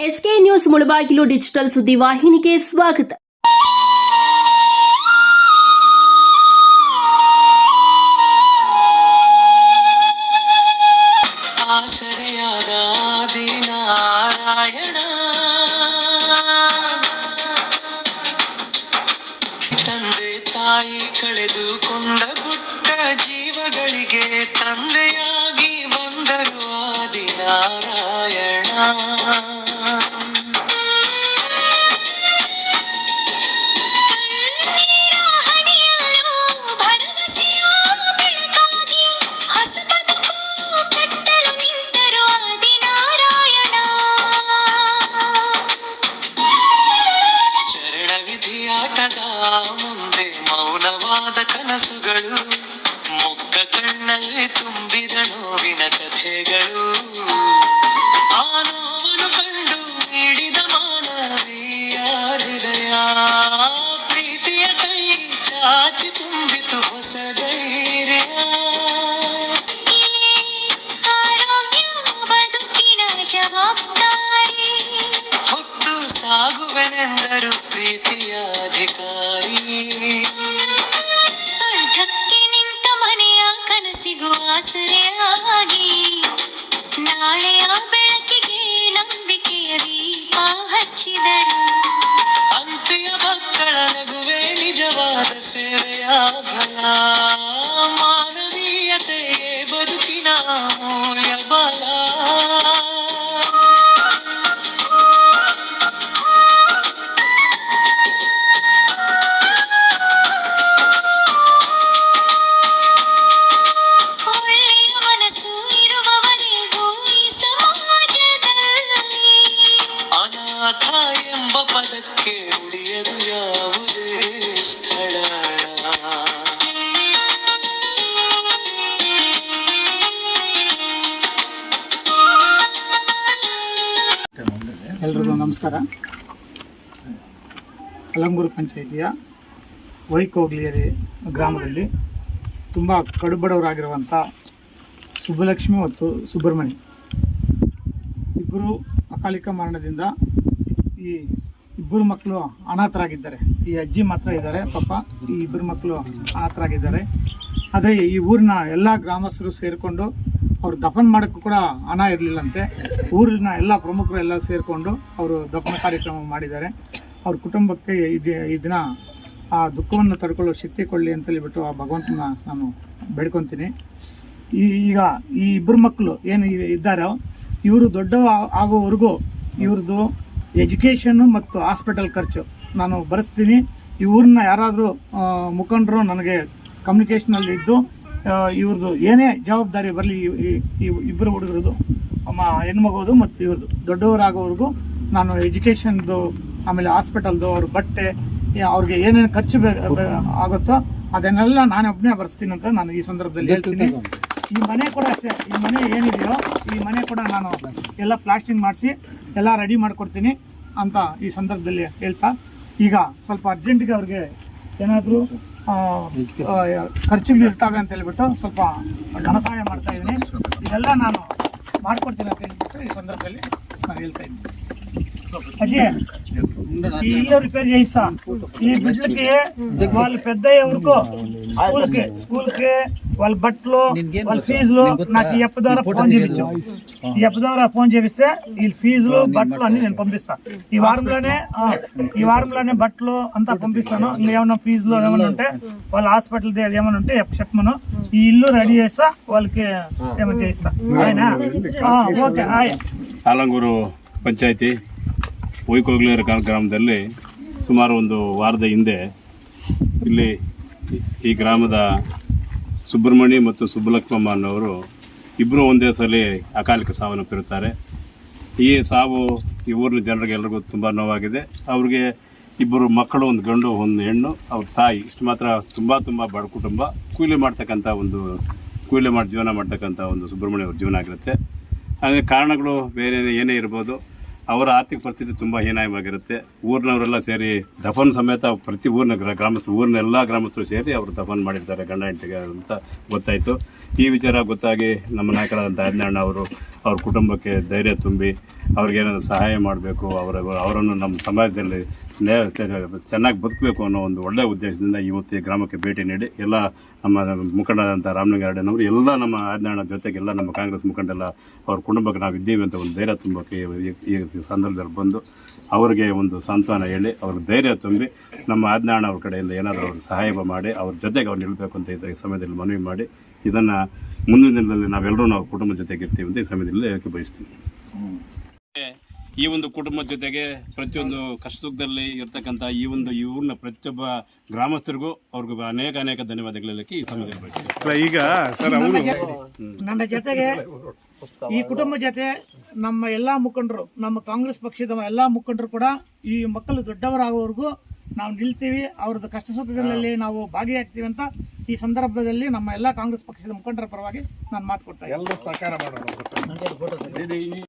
SK news Mulbagal digital ಸುದ್ದಿವಾಹಿನಿಗೆ ಸ್ವಾಗತ. ಆಸರೆಯಾದ ಆದಿನಾರಾಯಣ ತಂದೆ ತಾಯಿ ಕಳೆದುಕೊಂಡ ಪುಟ್ಟ ಜೀವಗಳಿಗೆ ತಂದೆಯಾಗಿ ಬಂದರು ಆದಿನಾರಾಯಣ. ವಿಧಿಯಾಟದ ಮುಂದೆ ಮೌನವಾದ ಕನಸುಗಳು, ಮುಗ್ಧ ಕಣ್ಣಲ್ಲಿ ತುಂಬಿದ ನೋವಿನ ಕಥೆಗಳು. ಆ ನೋವನ್ನು ಕಂಡು ನೀಡಿದ ಮಾನವೀಯ ಹೃದಯ, ಪ್ರೀತಿಯ ಕೈ ಚಾಚಿ ತುಂಬಿತು ಹೊಸ ಧೈರ್ಯ. ಆರೋಗ್ಯ ಬದುಕಿನ ಜವಾಬ್ದಾರಿ, ಹೊತ್ತು ಸಾಗುವೆನೆಂದರು ಪ್ರೀತಿಯ ಅಧಿಕಾರಿ. ಅರ್ಧಕ್ಕೆ ನಿಂತ ಮನೆಯ ಕನಸಿಗೂ ಆಸರೆಯಾಗಿ, ನಾಳೆಯ ಬೆಳಕಿಗೆ ನಂಬಿಕೆಯ ದೀಪ ಹಚ್ಚಿದರು. ಅಂತ್ಯ ಮಕ್ಕಳ ನಗುವೆ ನಿಜವಾದ ಸೇವೆಯ ಫಲ, ಮಾನವೀಯತೆಯೇ ಬದುಕಿನ ಮೂಲ್ಯ ಬಲ. ಅನಾಥ ಎಂಬ ಪದಕ್ಕೆ ಉಳಿಯದು ಯಾವುದೇ ಸ್ಥಳ. ಎಲ್ರಿಗೂ ನಮಸ್ಕಾರ. ಅಲಂಗೂರು ಪಂಚಾಯಿತಿಯ ವೈಕೋಗ್ಲಿಯರಿ ಗ್ರಾಮದಲ್ಲಿ ತುಂಬ ಕಡುಬಡವರಾಗಿರುವಂಥ ಸುಬ್ಬಲಕ್ಷ್ಮಿ ಮತ್ತು ಸುಬ್ರಹ್ಮಣಿ ಇಬ್ಬರು ಅಕಾಲಿಕ ಮರಣದಿಂದ ಈ ಇಬ್ಬರು ಮಕ್ಕಳು ಅನಾಥರಾಗಿದ್ದಾರೆ. ಈ ಅಜ್ಜಿ ಮಾತ್ರ ಇದ್ದಾರೆ, ಪಾಪ ಈ ಇಬ್ಬರು ಮಕ್ಕಳು ಅನಾಥರಾಗಿದ್ದಾರೆ. ಆದರೆ ಈ ಊರಿನ ಎಲ್ಲ ಗ್ರಾಮಸ್ಥರು ಸೇರಿಕೊಂಡು ಅವರು ದಫನ್ ಮಾಡೋಕ್ಕೂ ಕೂಡ ಹಣ ಇರಲಿಲ್ಲಂತೆ. ಊರಿನ ಎಲ್ಲ ಪ್ರಮುಖರು ಎಲ್ಲ ಸೇರಿಕೊಂಡು ಅವರು ದಫನ ಕಾರ್ಯಕ್ರಮ ಮಾಡಿದ್ದಾರೆ. ಅವ್ರ ಕುಟುಂಬಕ್ಕೆ ಈ ದಿನ ಆ ದುಃಖವನ್ನು ತಡ್ಕೊಳ್ಳೋ ಶಕ್ತಿ ಕೊಡಲಿ ಅಂತ ಹೇಳಿಬಿಟ್ಟು ಆ ಭಗವಂತನ ನಾನು ಬೇಡ್ಕೊತೀನಿ. ಈಗ ಈ ಇಬ್ಬರು ಮಕ್ಕಳು ಏನು ಇದ್ದಾರೋ ಇವರು ದೊಡ್ಡ ಆಗೋವರೆಗೂ ಇವ್ರದ್ದು ಎಜುಕೇಷನ್ನು ಮತ್ತು ಹಾಸ್ಪಿಟಲ್ ಖರ್ಚು ನಾನು ಭರಿಸ್ತೀನಿ. ಈ ಊರನ್ನ ಯಾರಾದರೂ ಮುಖಂಡರು ನನಗೆ ಕಮ್ಯುನಿಕೇಷನಲ್ಲಿ ಇದ್ದು ಇವ್ರದ್ದು ಏನೇ ಜವಾಬ್ದಾರಿ ಬರಲಿ, ಈ ಇಬ್ಬರು ಹುಡುಗರದು ಹೆಣ್ಮಗೋದು ಮತ್ತು ಇವ್ರದ್ದು ದೊಡ್ಡವರಾಗೋವರೆಗೂ ನಾನು ಎಜುಕೇಷನ್ದು ಆಮೇಲೆ ಹಾಸ್ಪಿಟಲ್ದು ಅವ್ರ ಬಟ್ಟೆ ಅವ್ರಿಗೆ ಏನೇನು ಖರ್ಚು ಆಗುತ್ತೋ ಅದನ್ನೆಲ್ಲ ನಾನು ಒಬ್ಬನೇ ಭರಿಸ್ತೀನಿ ಅಂತ ನಾನು ಈ ಸಂದರ್ಭದಲ್ಲಿ ಹೇಳ್ತೀನಿ. ಈ ಮನೆ ಕೂಡ ಅಷ್ಟೇ, ಈ ಮನೆ ಏನಿದೆಯೋ ಈ ಮನೆ ಕೂಡ ನಾನು ಎಲ್ಲ ಪ್ಲಾಸ್ಟಿಂಗ್ ಮಾಡಿಸಿ ಎಲ್ಲ ರೆಡಿ ಮಾಡಿಕೊಡ್ತೀನಿ ಅಂತ ಈ ಸಂದರ್ಭದಲ್ಲಿ ಹೇಳ್ತಾ, ಈಗ ಸ್ವಲ್ಪ ಅರ್ಜೆಂಟಿಗೆ ಅವ್ರಿಗೆ ಏನಾದರೂ ಖರ್ಚುಗಳು ಇರ್ತವೆ ಅಂತ ಹೇಳ್ಬಿಟ್ಟು ಸ್ವಲ್ಪ ಧನ ಸಹಾಯ ಮಾಡ್ತಾ ಇದ್ದೀನಿ. ಇದೆಲ್ಲ ನಾನು ಮಾಡಿಕೊಡ್ತೀನಿ ಅಂತ ಹೇಳ್ಬಿಟ್ಟು ಈ ಸಂದರ್ಭದಲ್ಲಿ ನಾನು ಹೇಳ್ತಾ ಇದ್ದೀನಿ. అదే ఈ ఇల్లు రిపేర్ చేయిస్తా. ఈ బిడ్డలకి వాళ్ళ పెద్దయ్యే వరకు స్కూల్కి వాళ్ళ బట్టలు వాళ్ళ ఫీజులు నాకు ఈ అప్ప ద్వారా ఫోన్ చేయించు. ఈ అప్ప ద్వారా ఫోన్ చేపిస్తే వీళ్ళ ఫీజులు బట్టలు అన్ని నేను పంపిస్తా. ఈ వారంలోనే బట్టలు అంతా పంపిస్తాను. ఇంకా ఏమన్నా ఫీజులు ఏమైనా ఉంటే వాళ్ళ హాస్పిటల్ ఏమైనా ఉంటే చెప్పమను. ఈ ఇల్లు రెడీ చేస్తా, వాళ్ళకి ఏమైనా చేయిస్తా. ఓకే. ಅಲಂಗೂರು ಪಂಚಾಯಿತಿ ವೈಕೋಗ್ಲಿಯರಿ ಗ್ರಾಮದಲ್ಲಿ ಸುಮಾರು ಒಂದು ವಾರದ ಹಿಂದೆ ಇಲ್ಲಿ ಈ ಗ್ರಾಮದ ಸುಬ್ರಹ್ಮಣಿ ಮತ್ತು ಸುಬ್ಬಲಕ್ಷ್ಮಮ್ಮ ಅನ್ನೋರು ಇಬ್ಬರು ಒಂದೇ ಸಲ ಅಕಾಲಿಕ ಸಾವನ್ನಪ್ಪಿರುತ್ತಾರೆ. ಈ ಸಾವು ಈ ಊರಿನ ಜನರಿಗೆ ಎಲ್ರಿಗೂ ತುಂಬ ನೋವಾಗಿದೆ. ಅವ್ರಿಗೆ ಇಬ್ಬರು ಮಕ್ಕಳು, ಒಂದು ಗಂಡು ಒಂದು ಹೆಣ್ಣು, ಅವ್ರ ತಾಯಿ. ಇಷ್ಟು ಮಾತ್ರ ತುಂಬ ಬಡ ಕುಟುಂಬ. ಕೂಲಿ ಮಾಡಿ ಜೀವನ ಮಾಡ್ತಕ್ಕಂಥ ಒಂದು ಸುಬ್ರಹ್ಮಣ್ಯ ಅವ್ರ ಜೀವನ ಆಗಿರುತ್ತೆ. ಹಾಗೆ ಕಾರಣಗಳು ಬೇರೆ ಏನೇ ಇರ್ಬೋದು. ಅವರ ಆರ್ಥಿಕ ಪರಿಸ್ಥಿತಿ ತುಂಬ ಹೀನಾಯವಾಗಿರುತ್ತೆ. ಊರಿನವರೆಲ್ಲ ಸೇರಿ ದಫನ್ ಸಮೇತ ಪ್ರತಿ ಊರಿನ ಊರಿನ ಎಲ್ಲ ಗ್ರಾಮಸ್ಥರು ಸೇರಿ ಅವರು ದಫನ್ ಮಾಡಿರ್ತಾರೆ ಗಂಡ ಹೆಂಡತಿಗೆ ಅಂತ ಗೊತ್ತಾಯಿತು. ಈ ವಿಚಾರ ಗೊತ್ತಾಗಿ ನಮ್ಮ ನಾಯಕರಾದಂಥ ಆಜ್ಞಾಣ್ಣ ಅವರು ಅವ್ರ ಕುಟುಂಬಕ್ಕೆ ಧೈರ್ಯ ತುಂಬಿ ಅವ್ರಿಗೇನಾದ್ರು ಸಹಾಯ ಮಾಡಬೇಕು, ಅವರನ್ನು ನಮ್ಮ ಸಮಾಜದಲ್ಲಿ ಚೆನ್ನಾಗಿ ಬದುಕಬೇಕು ಅನ್ನೋ ಒಂದು ಒಳ್ಳೆಯ ಉದ್ದೇಶದಿಂದ ಇವತ್ತು ಈ ಗ್ರಾಮಕ್ಕೆ ಭೇಟಿ ನೀಡಿ ಎಲ್ಲ ನಮ್ಮ ಮುಖಂಡರಾದಂಥ ರಾಮಲಿಂಗಾರೆಡ್ಡಿನವರು ಎಲ್ಲ ನಮ್ಮ ಆಜ್ಞಾಣ್ಣ ಜೊತೆಗೆಲ್ಲ ನಮ್ಮ ಕಾಂಗ್ರೆಸ್ ಮುಖಂಡೆಲ್ಲ ಅವ್ರ ಕುಟುಂಬಕ್ಕೆ ನಾವು ಇದ್ದೀವಿ ಅಂತ ಒಂದು ಧೈರ್ಯ ತುಂಬಕ್ಕೆ ಈ ಸಂದರ್ಭದಲ್ಲಿ ಬಂದು ಅವರಿಗೆ ಒಂದು ಸಾಂತ್ವನ ಹೇಳಿ ಅವ್ರಿಗೆ ಧೈರ್ಯ ತುಂಬಿ ನಮ್ಮ ಆಜ್ಞಾಣ್ಣ ಅವ್ರ ಕಡೆಯಿಂದ ಏನಾದರೂ ಅವ್ರಿಗೆ ಸಹಾಯ ಮಾಡಿ ಅವ್ರ ಜೊತೆಗೆ ಅವ್ರು ನಿಲ್ಲಬೇಕು ಅಂತ ಈ ಸಮಯದಲ್ಲಿ ಮನವಿ ಮಾಡಿ ಇದನ್ನು ಮುಂದಿನ ದಿನದಲ್ಲಿ ನಾವೆಲ್ಲರೂ ನಾವು ಕುಟುಂಬದ ಜೊತೆಗೆ ಇರ್ತೀವಿ ಅಂತ ಈ ಸಮಯದಲ್ಲಿ ಹೇಳಕ್ಕೆ ಬಯಸ್ತೀವಿ. ಈ ಒಂದು ಕುಟುಂಬದ ಜೊತೆಗೆ ಪ್ರತಿಯೊಂದು ಕಷ್ಟ ಸುಖದಲ್ಲಿ ಇರ್ತಕ್ಕಂಥ ಈ ಊರಿನ ಪ್ರತಿಯೊಬ್ಬ ಗ್ರಾಮಸ್ಥರಿಗೂ ಅವ್ರಿಗೂ ಅನೇಕ ಧನ್ಯವಾದಗಳು ಈ ಸಮಯದಲ್ಲಿ ಬಯಸ್ತೀವಿ. ಈಗ ಸರ್ ನನ್ನ ಜೊತೆಗೆ ಈ ಕುಟುಂಬ ಜೊತೆ ನಮ್ಮ ಎಲ್ಲಾ ಮುಖಂಡರು, ನಮ್ಮ ಕಾಂಗ್ರೆಸ್ ಪಕ್ಷದ ಎಲ್ಲಾ ಮುಖಂಡರು ಕೂಡ ಈ ಮಕ್ಕಳು ದೊಡ್ಡವರಾಗುವವರೆಗೂ ನಾವು ನಿಲ್ತೀವಿ, ಅವ್ರದ್ದು ಕಷ್ಟ ಸುಖಗಳಲ್ಲಿ ನಾವು ಭಾಗಿಯಾಗ್ತೀವಿ ಅಂತ ಈ ಸಂದರ್ಭದಲ್ಲಿ ನಮ್ಮ ಎಲ್ಲಾ ಕಾಂಗ್ರೆಸ್ ಪಕ್ಷದ ಮುಖಂಡರ ಪರವಾಗಿ ನಾನು ಮಾತು ಕೊಡ್ತಾ ಇದ್ದೀನಿ. ಎಲ್ಲರೂ ಸಹಕಾರ ಮಾಡೋಣ.